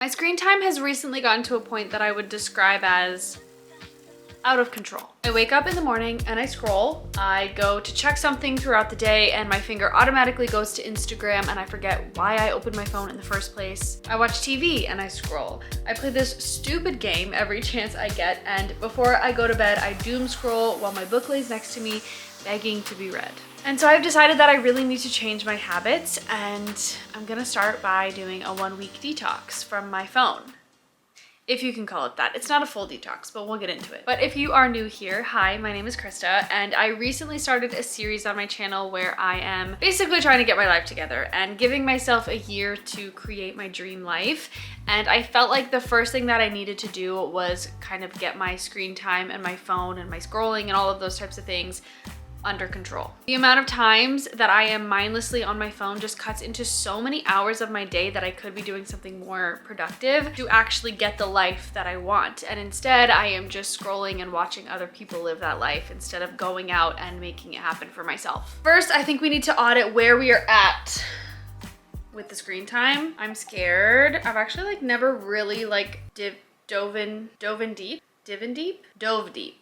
My screen time has recently gotten to a point that I would describe as out of control. I wake up in the morning and I scroll. I go to check something throughout the day and my finger automatically goes to Instagram and I forget why I opened my phone in the first place. I watch TV and I scroll. I play this stupid game every chance I get, and before I go to bed, I doom scroll while my book lays next to me, begging to be read. And so I've decided that I really need to change my habits, and I'm gonna start by doing a 1-week detox from my phone. If you can call it that. It's not a full detox, but we'll get into it. But if you are new here, hi, my name is Krista, and I recently started a series on my channel where I am basically trying to get my life together and giving myself a year to create my dream life. And I felt like the first thing that I needed to do was kind of get my screen time and my phone and my scrolling and all of those types of things under control. The amount of times that I am mindlessly on my phone just cuts into so many hours of my day that I could be doing something more productive to actually get the life that I want. And instead, I am just scrolling and watching other people live that life instead of going out and making it happen for myself. First, I think we need to audit where we are at with the screen time. I'm scared. I've actually never really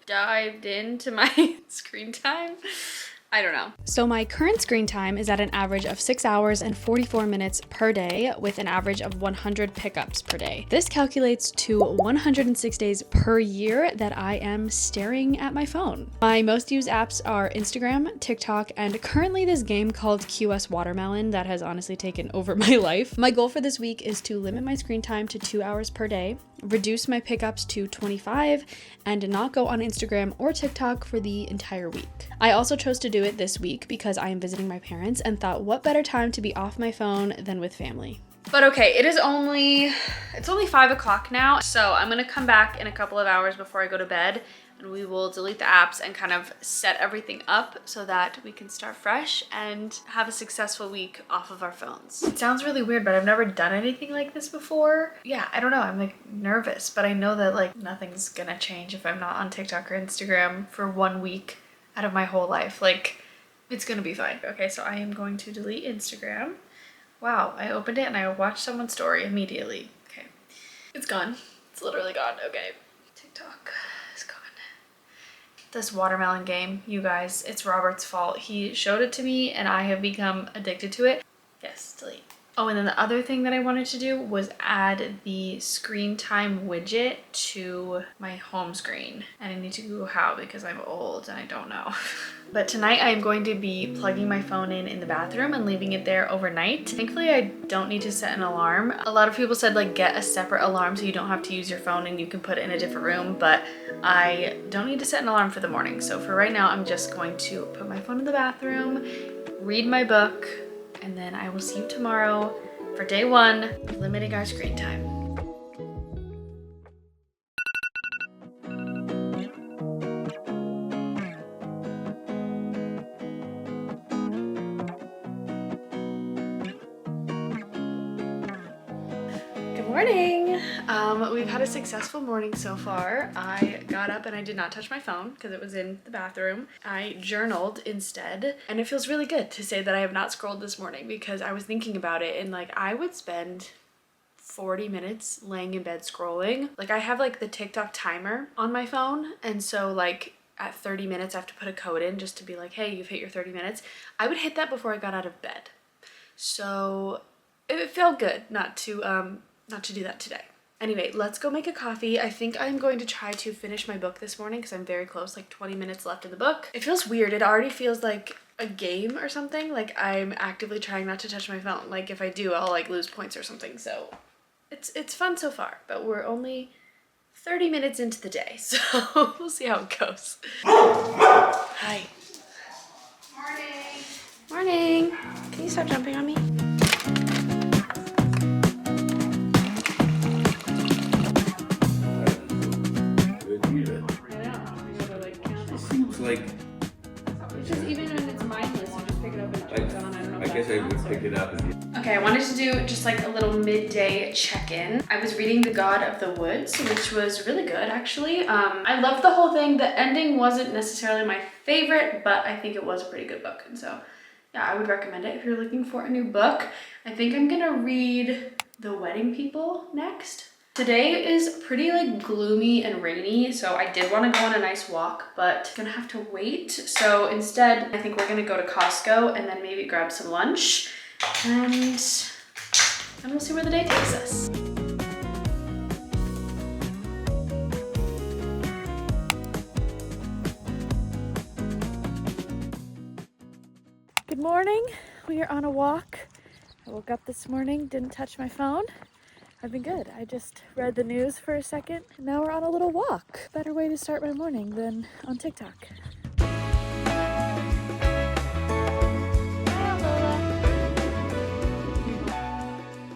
dived into my screen time. I don't know. So my current screen time is at an average of 6 hours and 44 minutes per day with an average of 100 pickups per day. This calculates to 106 days per year that I am staring at my phone. My most used apps are Instagram, TikTok, and currently this game called QS Watermelon that has honestly taken over my life. My goal for this week is to limit my screen time to 2 hours per day, reduce my pickups to 25, and not go on Instagram or TikTok for the entire week. I also chose to do it this week because I am visiting my parents and thought what better time to be off my phone than with family. But okay, it's only 5 o'clock now, so I'm gonna come back in a couple of hours before I go to bed and we will delete the apps and kind of set everything up so that we can start fresh and have a successful week off of our phones. It sounds really weird, but I've never done anything like this before. Yeah, I don't know, I'm nervous, but I know that nothing's gonna change if I'm not on TikTok or Instagram for 1 week out of my whole life. It's gonna be fine. Okay, so I am going to delete Instagram. Wow, I opened it and I watched someone's story immediately. Okay, it's gone. It's literally gone. Okay, TikTok is gone. This watermelon game, you guys, it's Robert's fault. He showed it to me and I have become addicted to it. Yes, delete. Oh, and then the other thing that I wanted to do was add the screen time widget to my home screen. And I need to Google how because I'm old and I don't know. But tonight I am going to be plugging my phone in the bathroom and leaving it there overnight. Thankfully, I don't need to set an alarm. A lot of people said get a separate alarm so you don't have to use your phone and you can put it in a different room, but I don't need to set an alarm for the morning. So for right now, I'm just going to put my phone in the bathroom, read my book, and then I will see you tomorrow for day 1, limiting our screen time. Good morning. We've had a successful morning so far. I got up and I did not touch my phone because it was in the bathroom. I journaled instead, and it feels really good to say that I have not scrolled this morning because I was thinking about it and I would spend 40 minutes laying in bed scrolling. I have the TikTok timer on my phone, and so at 30 minutes I have to put a code in just to be hey, you've hit your 30 minutes. I would hit that before I got out of bed. So it felt good not to do that today. Anyway, let's go make a coffee. I think I'm going to try to finish my book this morning because I'm very close, 20 minutes left in the book. It feels weird. It already feels like a game or something. I'm actively trying not to touch my phone. If I do, I'll lose points or something. So it's fun so far, but we're only 30 minutes into the day, so we'll see how it goes. Hi. Morning. Morning. Can you stop jumping on me? Just even when it's mindless, you just pick it up and turn it on. I don't know. I guess I would pick it up. Okay, I wanted to do just a little midday check-in. I was reading The God of the Woods, which was really good actually. I loved the whole thing. The ending wasn't necessarily my favorite, but I think it was a pretty good book. And so yeah, I would recommend it if you're looking for a new book. I think I'm gonna read the wedding people next. Today is pretty like gloomy and rainy, so I did want to go on a nice walk, but gonna have to wait. So instead, I think we're gonna go to Costco and then maybe grab some lunch, and we'll see where the day takes us. Good morning. We are on a walk. I woke up this morning, didn't touch my phone. I've been good. I just read the news for a second, and now we're on a little walk. Better way to start my morning than on TikTok.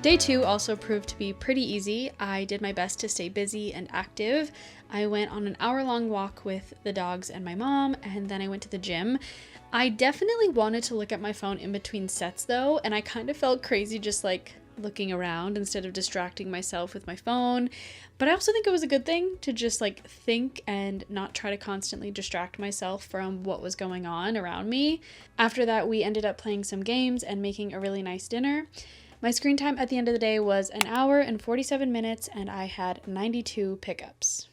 Day 2 also proved to be pretty easy. I did my best to stay busy and active. I went on an hour-long walk with the dogs and my mom, and then I went to the gym. I definitely wanted to look at my phone in between sets though, and I kind of felt crazy just like looking around instead of distracting myself with my phone. But I also think it was a good thing to just like think and not try to constantly distract myself from what was going on around me. After that, we ended up playing some games and making a really nice dinner. My screen time at the end of the day was 1 hour and 47 minutes, and I had 92 pickups.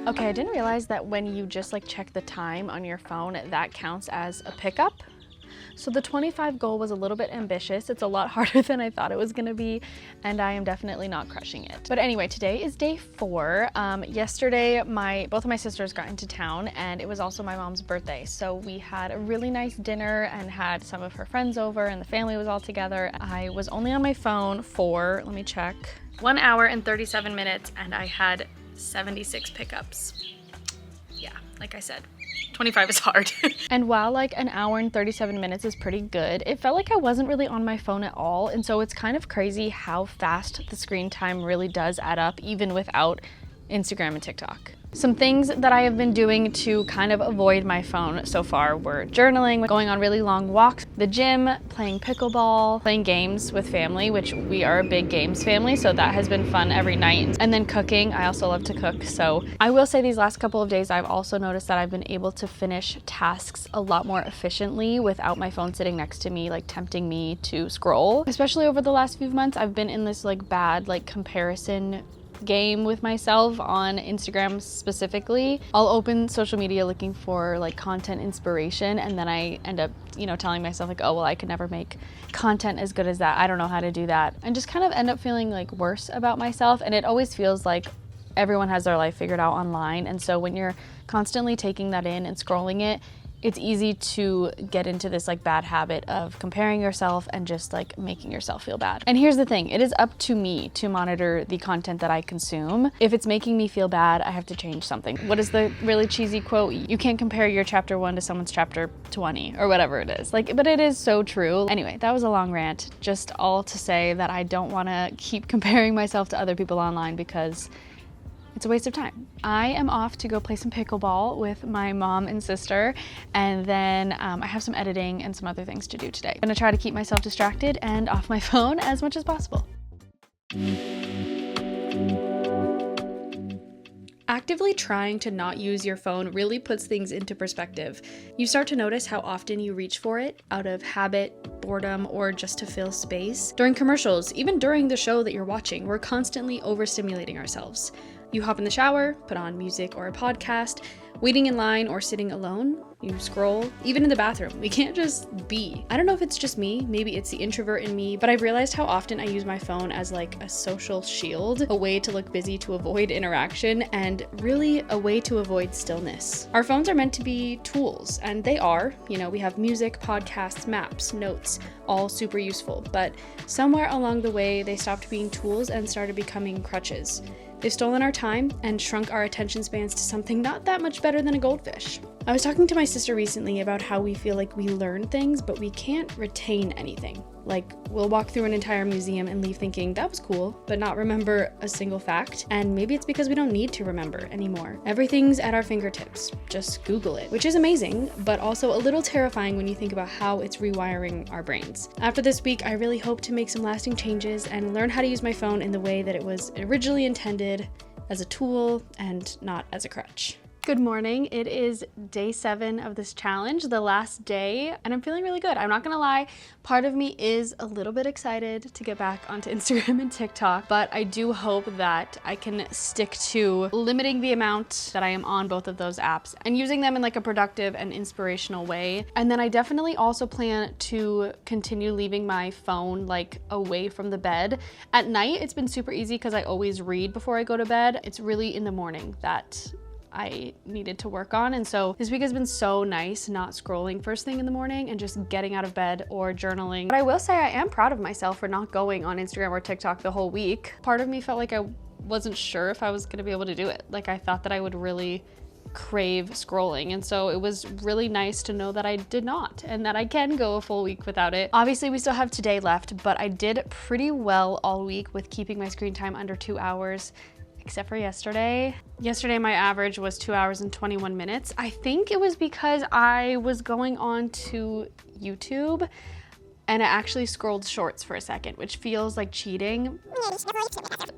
Okay, I didn't realize that when you just like check the time on your phone, that counts as a pickup. So the 25 goal was a little bit ambitious. It's a lot harder than I thought it was gonna be, and I am definitely not crushing it. But anyway, today is day 4. Yesterday, both of my sisters got into town, and it was also my mom's birthday. So we had a really nice dinner and had some of her friends over, and the family was all together. I was only on my phone for, let me check, 1 hour and 37 minutes, and I had 76 pickups. Yeah, like I said, 25 is hard. And while like 1 hour and 37 minutes is pretty good, it felt like I wasn't really on my phone at all. And so it's kind of crazy how fast the screen time really does add up, even without Instagram and TikTok. Some things that I have been doing to kind of avoid my phone so far were journaling, going on really long walks, the gym, playing pickleball, playing games with family, which we are a big games family, so that has been fun every night. And then cooking. I also love to cook. So I will say these last couple of days, I've also noticed that I've been able to finish tasks a lot more efficiently without my phone sitting next to me, like tempting me to scroll. Especially over the last few months, I've been in this like bad like comparison game with myself on Instagram specifically. I'll open social media looking for like content inspiration, and then I end up, telling myself like, oh, well, I could never make content as good as that. I don't know how to do that. And just kind of end up feeling like worse about myself. And it always feels like everyone has their life figured out online. And so when you're constantly taking that in and scrolling it, it's easy to get into this like bad habit of comparing yourself and just like making yourself feel bad. And here's the thing, it is up to me to monitor the content that I consume. If it's making me feel bad, I have to change something. What is the really cheesy quote? You can't compare your chapter 1 to someone's chapter 20 or whatever it is. But it is so true. Anyway, that was a long rant, just all to say that I don't want to keep comparing myself to other people online because it's a waste of time. I am off to go play some pickleball with my mom and sister, and then I have some editing and some other things to do today. I'm gonna try to keep myself distracted and off my phone as much as possible. Actively trying to not use your phone really puts things into perspective. You start to notice how often you reach for it out of habit, boredom, or just to fill space. During commercials, even during the show that you're watching, we're constantly overstimulating ourselves. You hop in the shower, put on music or a podcast, waiting in line or sitting alone, you scroll, even in the bathroom. We can't just be. I don't know if it's just me, maybe it's the introvert in me, but I've realized how often I use my phone as like a social shield, a way to look busy to avoid interaction, and really a way to avoid stillness. Our phones are meant to be tools, and they are. We have music, podcasts, maps, notes, all super useful, but somewhere along the way, they stopped being tools and started becoming crutches. They've stolen our time and shrunk our attention spans to something not that much better than a goldfish. I was talking to my sister recently about how we feel like we learn things, but we can't retain anything. Like, we'll walk through an entire museum and leave thinking that was cool, but not remember a single fact. And maybe it's because we don't need to remember anymore. Everything's at our fingertips. Just Google it, which is amazing, but also a little terrifying when you think about how it's rewiring our brains. After this week, I really hope to make some lasting changes and learn how to use my phone in the way that it was originally intended, as a tool and not as a crutch. Good morning. It is day 7 of this challenge, the last day, and I'm feeling really good. I'm not gonna lie, part of me is a little bit excited to get back onto Instagram and TikTok, but I do hope that I can stick to limiting the amount that I am on both of those apps and using them in like a productive and inspirational way. And then I definitely also plan to continue leaving my phone like away from the bed. At night, it's been super easy because I always read before I go to bed. It's really in the morning that I needed to work on. And so this week has been so nice not scrolling first thing in the morning and just getting out of bed or journaling. But I will say I am proud of myself for not going on Instagram or TikTok the whole week. Part of me felt like I wasn't sure if I was gonna be able to do it. Like I thought that I would really crave scrolling. And so it was really nice to know that I did not and that I can go a full week without it. Obviously we still have today left, but I did pretty well all week with keeping my screen time under 2 hours. Except for yesterday. Yesterday, my average was 2 hours and 21 minutes. I think it was because I was going on to YouTube and I actually scrolled shorts for a second, which feels like cheating.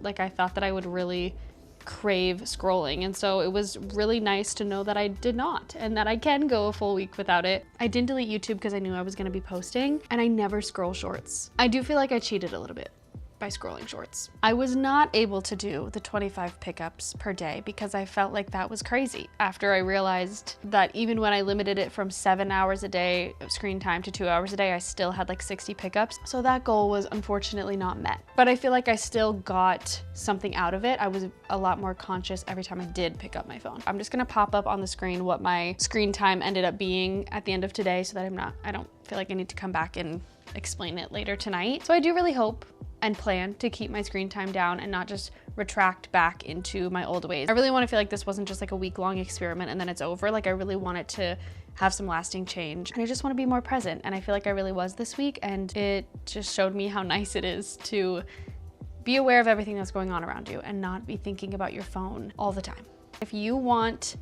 Like I thought that I would really crave scrolling. And so it was really nice to know that I did not and that I can go a full week without it. I didn't delete YouTube because I knew I was gonna be posting and I never scroll shorts. I do feel like I cheated a little bit by scrolling shorts. I was not able to do the 25 pickups per day because I felt like that was crazy after I realized that even when I limited it from 7 hours a day of screen time to 2 hours a day, I still had like 60 pickups. So that goal was unfortunately not met. But I feel like I still got something out of it. I was a lot more conscious every time I did pick up my phone. I'm just gonna pop up on the screen what my screen time ended up being at the end of today so that I don't feel like I need to come back and explain it later tonight. So I do really hope and plan to keep my screen time down and not just retract back into my old ways. I really want to feel like this wasn't just like a week-long experiment and then it's over. Like I really want it to have some lasting change and I just want to be more present. And I feel like I really was this week and it just showed me how nice it is to be aware of everything that's going on around you and not be thinking about your phone all the time. If you want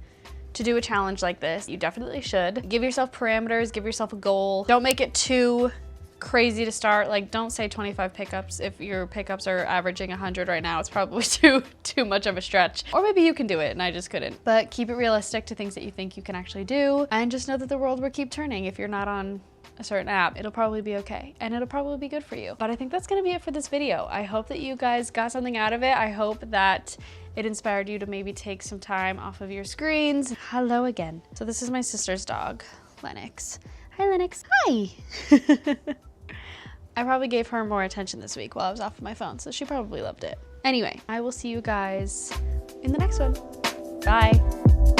to do a challenge like this, you definitely should. Give yourself parameters, give yourself a goal. Don't make it too crazy to start. Like don't say 25 pickups. If your pickups are averaging 100 right now, it's probably too much of a stretch. Or maybe you can do it and I just couldn't. But keep it realistic to things that you think you can actually do and just know that the world will keep turning. If you're not on a certain app, it'll probably be okay and it'll probably be good for you. But I think that's gonna be it for this video. I hope that you guys got something out of it. I hope that it inspired you to maybe take some time off of your screens. Hello again. So this is my sister's dog, Lennox. Hi, Lennox. Hi. I probably gave her more attention this week while I was off of my phone, so she probably loved it. Anyway, I will see you guys in the next one. Bye.